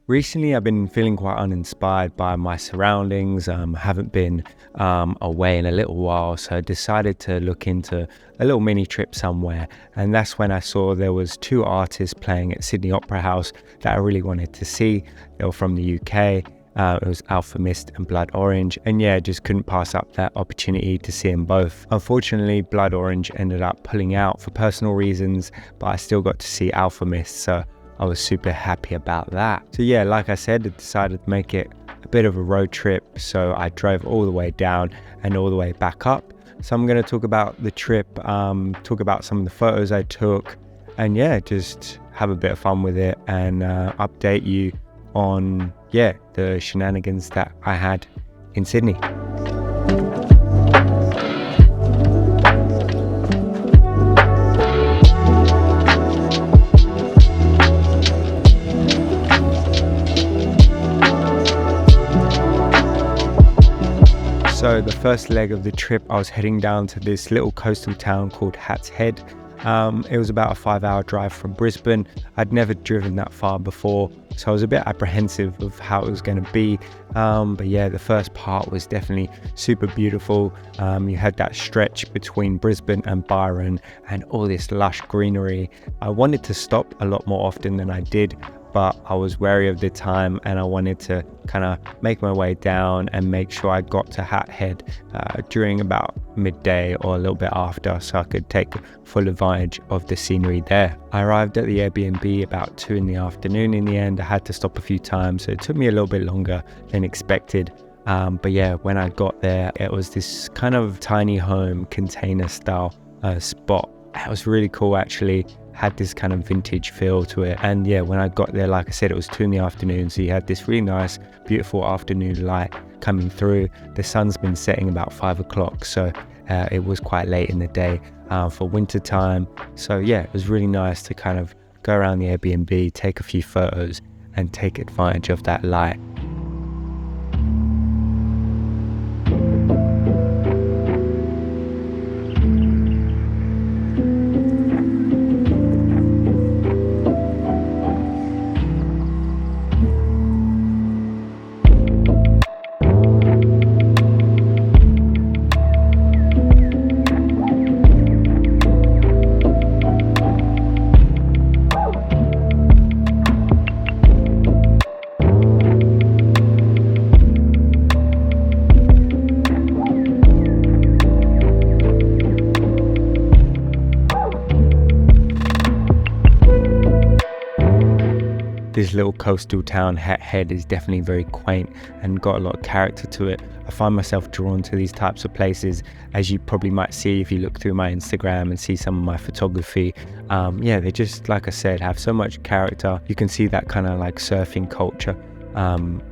Recently, I've been feeling quite uninspired by my surroundings. Haven't been away in a little while, so I decided to look into a little mini trip somewhere. And that's when I saw there was two artists playing at Sydney Opera House that I really wanted to see. They were from the UK. It was Alpha Mist and Blood Orange, and yeah, just couldn't pass up that opportunity to see them both. Unfortunately, Blood Orange ended up pulling out for personal reasons, but I still got to see Alpha Mist, so I was super happy about that. So yeah, like I said, I decided to make it a bit of a road trip, so I drove all the way down and all the way back up. So I'm going to talk about the trip, talk about some of the photos I took, and yeah, just have a bit of fun with it and update you on the shenanigans that I had in Sydney. So the first leg of the trip, I was heading down to this little coastal town called Hat's Head. It was about a 5-hour drive from Brisbane. I'd never driven that far before, so I was a bit apprehensive of how it was going to be. But yeah, the first part was definitely super beautiful. You had that stretch between Brisbane and Byron and all this lush greenery. I wanted to stop a lot more often than I did, but I was wary of the time and I wanted to kind of make my way down and make sure I got to Hat Head during about midday or a little bit after, so I could take full advantage of the scenery there. I arrived at the Airbnb about 2 in the afternoon in the end. I had to stop a few times, so it took me a little bit longer than expected. But yeah, when I got there, it was this kind of tiny home container style spot. It was really cool actually. Had this kind of vintage feel to it, and yeah, when I got there, like I said, it was 2 in the afternoon, so you had this really nice beautiful afternoon light coming through. The sun's been setting about 5 o'clock, so it was quite late in the day for winter time. So yeah, it was really nice to kind of go around the Airbnb, take a few photos and take advantage of that light. This little coastal town, Hat Head, is definitely very quaint and got a lot of character to it. I find myself drawn to these types of places, as you probably might see if you look through my Instagram and see some of my photography. Yeah, they just, like I said, have so much character. You can see that kind of like surfing culture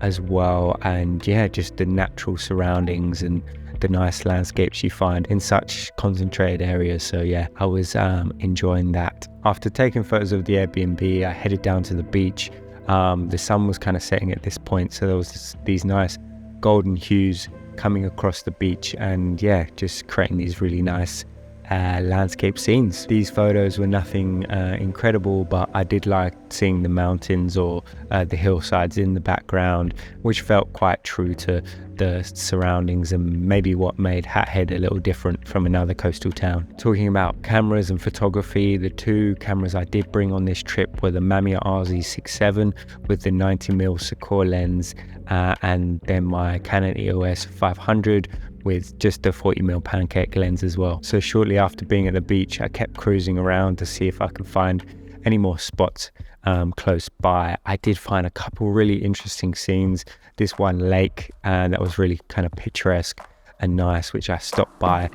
as well, and yeah, just the natural surroundings and the nice landscapes you find in such concentrated areas. So yeah, I was enjoying that. After taking photos of the Airbnb, I headed down to the beach. The sun was kind of setting at this point, so there was these nice golden hues coming across the beach, and yeah, just creating these really nice landscape scenes. These photos were nothing incredible, but I did like seeing the mountains or the hillsides in the background, which felt quite true to the surroundings and maybe what made Hat Head a little different from another coastal town. Talking about cameras and photography, the two cameras I did bring on this trip were the Mamiya RZ67 with the 90mm Sakura lens and then my Canon EOS 500 with just a 40mm pancake lens as well. So shortly after being at the beach, I kept cruising around to see if I could find any more spots close by. I did find a couple really interesting scenes. This one lake that was really kind of picturesque and nice, which I stopped by.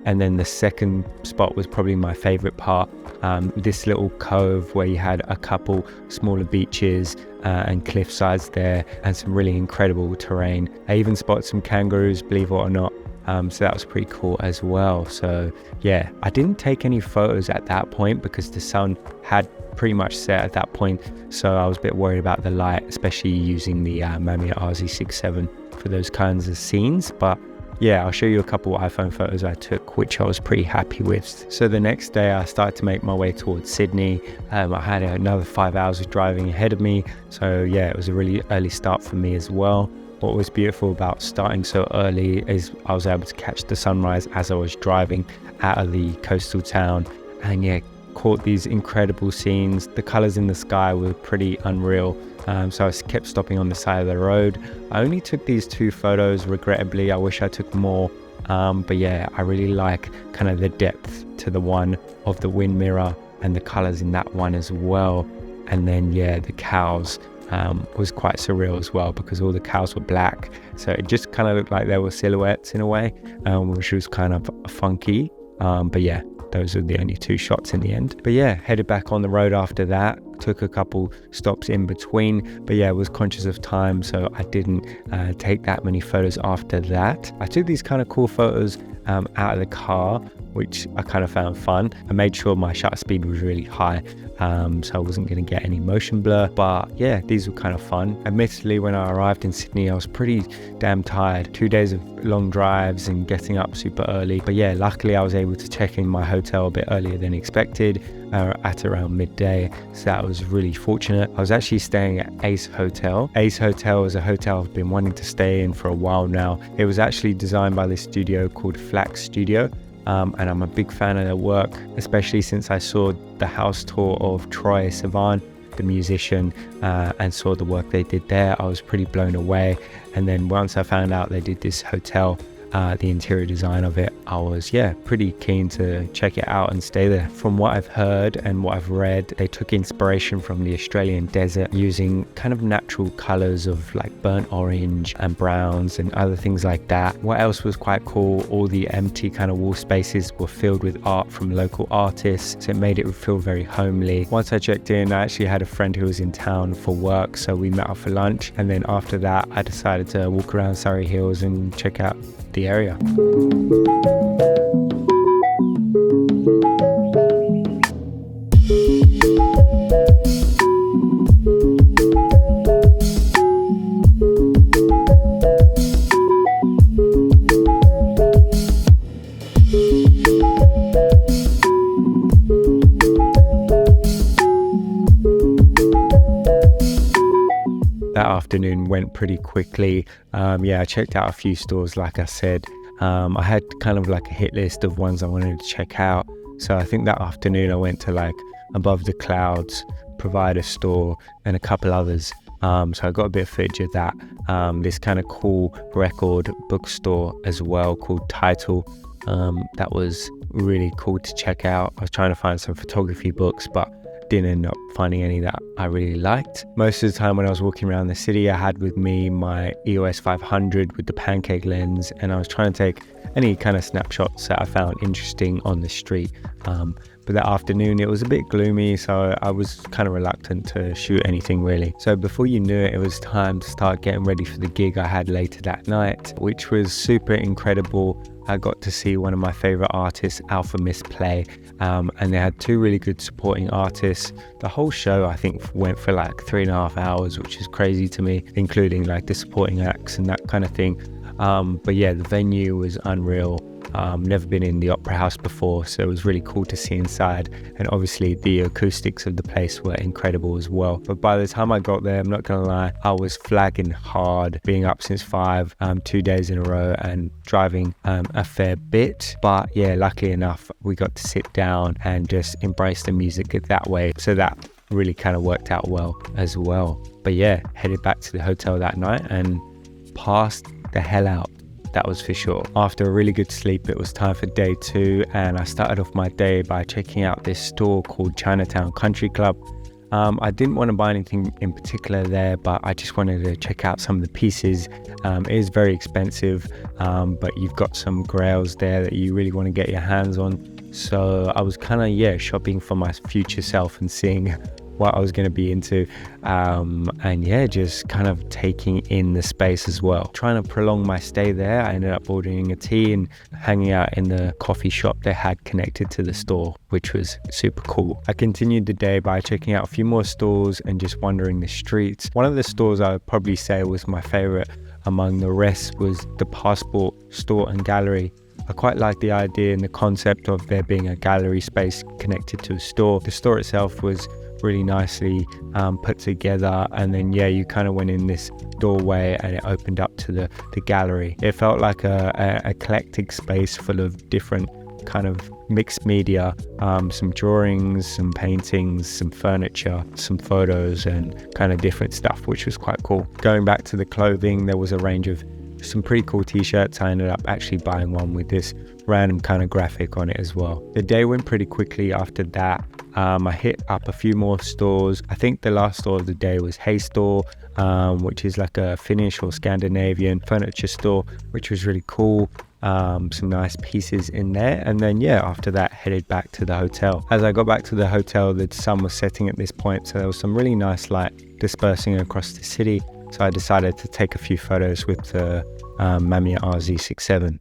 And then the second spot was probably my favorite part, this little cove where you had a couple smaller beaches and cliff sides there and some really incredible terrain. I even spotted some kangaroos, believe it or not. So that was pretty cool as well. So yeah, I didn't take any photos at that point because the sun had pretty much set at that point, so I was a bit worried about the light, especially using the Mamiya RZ67 for those kinds of scenes. But yeah, I'll show you a couple of iPhone photos I took, which I was pretty happy with. So the next day I started to make my way towards Sydney. I had another 5 hours of driving ahead of me, so yeah, it was a really early start for me as well. What was beautiful about starting so early is I was able to catch the sunrise as I was driving out of the coastal town, and yeah, caught these incredible scenes. The colors in the sky were pretty unreal, so I kept stopping on the side of the road. I only took these 2 photos, regrettably. I wish I took more, but yeah, I really like kind of the depth to the one of the wind mirror and the colors in that one as well. And then yeah, the cows was quite surreal as well, because all the cows were black, so it just kind of looked like they were silhouettes in a way, which was kind of funky. But yeah, those are the only 2 shots in the end. But yeah, headed back on the road after that, took a couple stops in between, but yeah, was conscious of time, so I didn't take that many photos after that. I took these kind of cool photos out of the car, which I kind of found fun. I made sure my shutter speed was really high, so I wasn't going to get any motion blur. But yeah, these were kind of fun. Admittedly, when I arrived in Sydney, I was pretty damn tired. 2 days of long drives and getting up super early. But yeah, luckily I was able to check in my hotel a bit earlier than expected, at around midday, so that was really fortunate. I was actually staying at Ace Hotel. Ace Hotel is a hotel I've been wanting to stay in for a while now. It was actually designed by this studio called Flax Studio, and I'm a big fan of their work, especially since I saw the house tour of Troye Sivan, the musician, and saw the work they did there. I was pretty blown away. And then once I found out they did this hotel, the interior design of it, I was pretty keen to check it out and stay there. From what I've heard and what I've read, they took inspiration from the Australian desert, using kind of natural colors of like burnt orange and browns and other things like that. What else was quite cool, all the empty kind of wall spaces were filled with art from local artists, so it made it feel very homely. Once I checked in, I actually had a friend who was in town for work, so we met up for lunch, and then after that I decided to walk around Surrey Hills and check out the area. That afternoon went pretty quickly. I checked out a few stores, like I said. I had kind of like a hit list of ones I wanted to check out. So I think that afternoon I went to like Above the Clouds, Provider Store, and a couple others. So I got a bit of footage of that. This kind of cool record bookstore as well called Title. That was really cool to check out. I was trying to find some photography books, but didn't end up finding any that I really liked. Most of the time when I was walking around the city, I had with me my EOS 500 with the pancake lens, and I was trying to take any kind of snapshots that I found interesting on the street. But that afternoon it was a bit gloomy, so I was kind of reluctant to shoot anything really. So before you knew it, it was time to start getting ready for the gig I had later that night, which was super incredible. I got to see one of my favorite artists, Alpha Miss, play, and they had 2 really good supporting artists. The whole show I think went for like 3.5 hours, which is crazy to me, including like the supporting acts and that kind of thing. But yeah, the venue was unreal. Never been in the Opera House before, so it was really cool to see inside, and obviously the acoustics of the place were incredible as well. But by the time I got there, I'm not gonna lie, I was flagging hard, being up since 5, 2 days in a row, and driving a fair bit. But yeah, luckily enough, we got to sit down and just embrace the music that way, so that really kind of worked out well as well. But yeah, headed back to the hotel that night and passed the hell out. That was for sure. After a really good sleep, it was time for day 2, and I started off my day by checking out this store called Chinatown Country Club. I didn't want to buy anything in particular there, but I just wanted to check out some of the pieces. It is very expensive, but you've got some grails there that you really want to get your hands on. So I was kind of shopping for my future self and seeing what I was going to be into, and yeah, just kind of taking in the space as well. Trying to prolong my stay there, I ended up ordering a tea and hanging out in the coffee shop they had connected to the store, which was super cool. I continued the day by checking out a few more stores and just wandering the streets. One of the stores I would probably say was my favorite among the rest was the passport store and gallery. I quite like the idea and the concept of there being a gallery space connected to a store. The store itself was really nicely put together, and then yeah, you kind of went in this doorway and it opened up to the gallery. It felt like a eclectic space full of different kind of mixed media, some drawings, some paintings, some furniture, some photos, and kind of different stuff, which was quite cool. Going back to the clothing, there was a range of some pretty cool t-shirts. I ended up actually buying one with this random kind of graphic on it as well. The day went pretty quickly after that. I hit up a few more stores. I think the last store of the day was Hay Store, which is like a Finnish or Scandinavian furniture store, which was really cool. Some nice pieces in there, and then yeah, after that headed back to the hotel. As I got back to the hotel, the sun was setting at this point, so there was some really nice light dispersing across the city, so I decided to take a few photos with the Mamiya RZ67.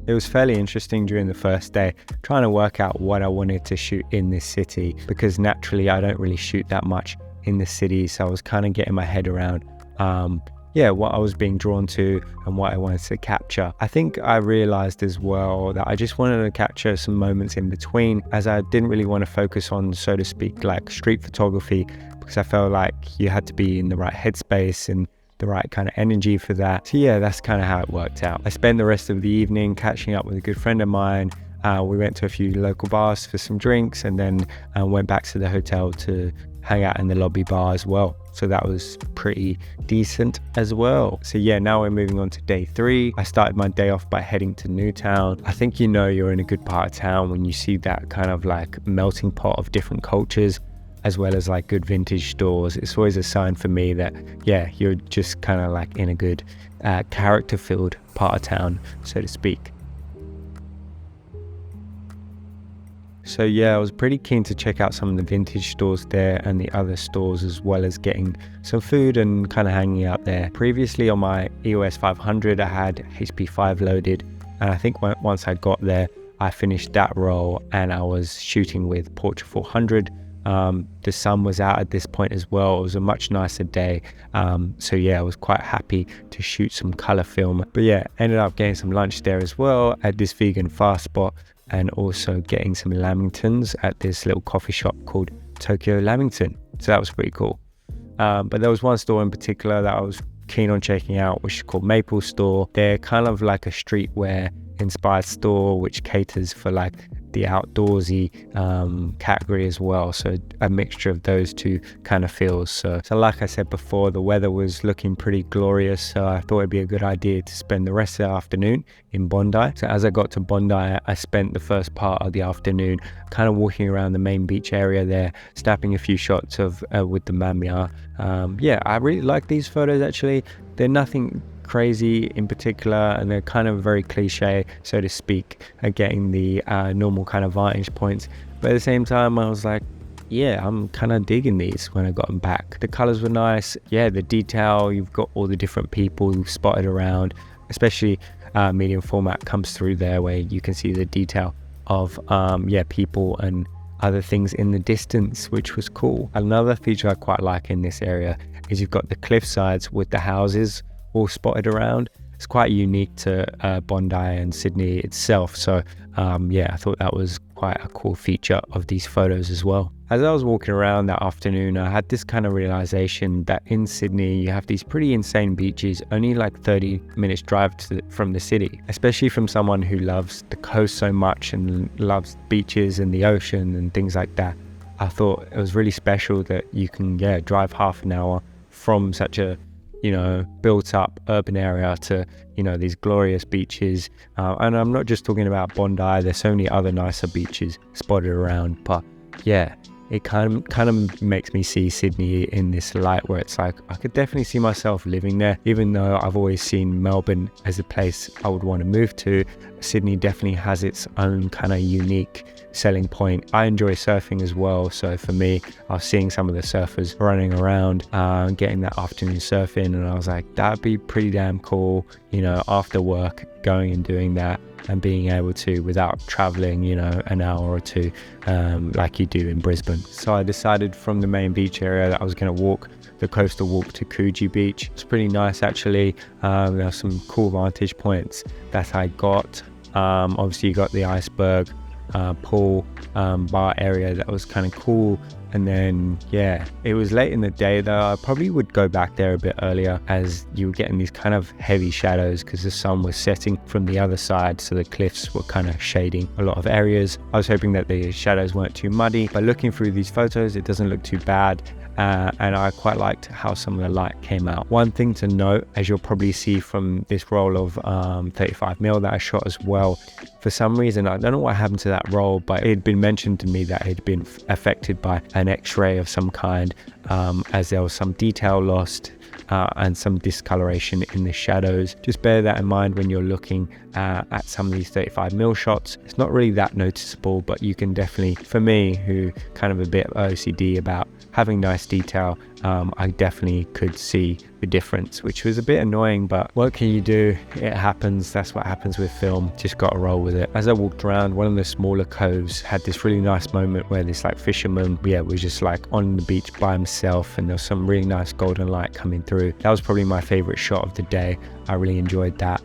It was fairly interesting during the first day, trying to work out what I wanted to shoot in this city, because naturally I don't really shoot that much in the city, so I was kind of getting my head around what I was being drawn to and what I wanted to capture. I think I realized as well that I just wanted to capture some moments in between, as I didn't really want to focus on, so to speak, like street photography, because I felt like you had to be in the right headspace and the right kind of energy for that. So yeah, that's kind of how it worked out. I spent the rest of the evening catching up with a good friend of mine. We went to a few local bars for some drinks, and then went back to the hotel to hang out in the lobby bar as well. So that was pretty decent as well. So yeah, now we're moving on to day 3. I started my day off by heading to Newtown. I think you know you're in a good part of town when you see that kind of like melting pot of different cultures, as well as like good vintage stores. It's always a sign for me that yeah, you're just kind of like in a good character-filled part of town, so to speak. So yeah, I was pretty keen to check out some of the vintage stores there and the other stores, as well as getting some food and kind of hanging out there. Previously on my EOS 500 I had HP5 loaded, and I think once I got there I finished that roll and I was shooting with Portra 400. The sun was out at this point as well. It was a much nicer day, so yeah, I was quite happy to shoot some color film. But yeah, ended up getting some lunch there as well at this vegan fast spot, and also getting some lamingtons at this little coffee shop called Tokyo Lamington. So that was pretty cool. But there was one store in particular that I was keen on checking out, which is called Maple Store. They're kind of like a streetwear inspired store which caters for like the outdoorsy category as well, so a mixture of those two kind of feels. So like I said before, the weather was looking pretty glorious, so I thought it'd be a good idea to spend the rest of the afternoon in Bondi. So as I got to Bondi, I spent the first part of the afternoon kind of walking around the main beach area there, snapping a few shots of with the Mamiya. Yeah, I really like these photos actually. They're nothing crazy in particular, and they're kind of very cliche, so to speak, at getting the normal kind of vantage points. But at the same time, I was like, yeah, I'm kind of digging these when I got them back. The colors were nice. Yeah, the detail, you've got all the different people you've spotted around, especially medium format comes through there where you can see the detail of people and other things in the distance, which was cool. Another feature I quite like in this area is you've got the cliff sides with the houses all spotted around. It's quite unique to Bondi and Sydney itself, so I thought that was quite a cool feature of these photos as well. As I was walking around that afternoon, I had this kind of realization that in Sydney, you have these pretty insane beaches, only like 30 minutes drive from the city, especially from someone who loves the coast so much and loves beaches and the ocean and things like that. I thought it was really special that you can drive half an hour from such a built up urban area to these glorious beaches, and I'm not just talking about Bondi. There's so many other nicer beaches spotted around, but yeah, it kind of makes me see Sydney in this light where it's like I could definitely see myself living there. Even though I've always seen Melbourne as a place I would want to move to, Sydney definitely has its own kind of unique selling point. I enjoy surfing as well, so for me, I was seeing some of the surfers running around, getting that afternoon surfing, and I was like, that'd be pretty damn cool, after work, going and doing that and being able to, without traveling an hour or two like you do in Brisbane. So I decided from the main beach area that I was going to walk the coastal walk to Coogee Beach. It's pretty nice actually. There are some cool vantage points that I got. Obviously you got the iceberg pool bar area that was kind of cool, and then it was late in the day though. I probably would go back there a bit earlier, as you were getting these kind of heavy shadows because the sun was setting from the other side, so the cliffs were kind of shading a lot of areas. I was hoping that the shadows weren't too muddy, but looking through these photos it doesn't look too bad. And I quite liked how some of the light came out. One thing to note, as you'll probably see from this roll of 35mm that I shot as well, for some reason, I don't know what happened to that roll, but it had been mentioned to me that it had been affected by an X-ray of some kind, as there was some detail lost and some discoloration in the shadows. Just bear that in mind when you're looking at some of these 35mm shots. It's not really that noticeable, but you can definitely, for me, who kind of a bit OCD about having nice detail, I definitely could see the difference, which was a bit annoying, but what can you do? It happens. That's what happens with film. Just got to roll with it. As I walked around, one of the smaller coves had this really nice moment where this like fisherman was just like on the beach by himself, and there was some really nice golden light coming through. That was probably my favorite shot of the day. I really enjoyed that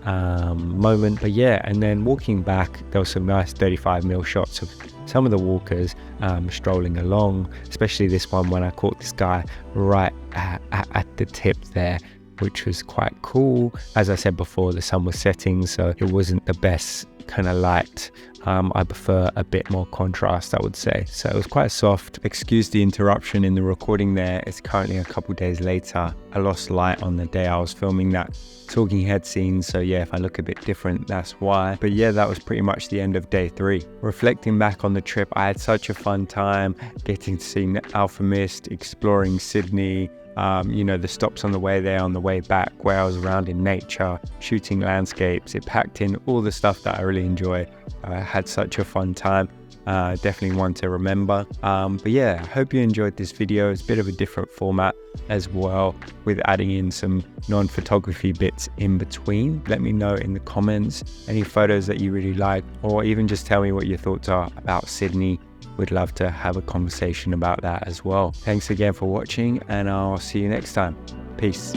moment. But and then walking back, there was some nice 35mm shots of some of the walkers strolling along, especially this one when I caught this guy right at the tip there, which was quite cool. As I said before, the sun was setting, so it wasn't the best kind of light. I prefer a bit more contrast, I would say. So it was quite soft. Excuse the interruption in the recording there. It's currently a couple days later. I lost light on the day I was filming that talking head scene, so if I look a bit different, that's why. But that was pretty much the end of day 3. Reflecting back on the trip, I had such a fun time getting to see Alpha Mist, exploring Sydney, the stops on the way there, on the way back, where I was around in nature, shooting landscapes. It packed in all the stuff that I really enjoy. I had such a fun time. Definitely one to remember. But I hope you enjoyed this video. It's a bit of a different format as well, with adding in some non-photography bits in between. Let me know in the comments any photos that you really like, or even just tell me what your thoughts are about Sydney. We'd love to have a conversation about that as well. Thanks again for watching, and I'll see you next time. Peace.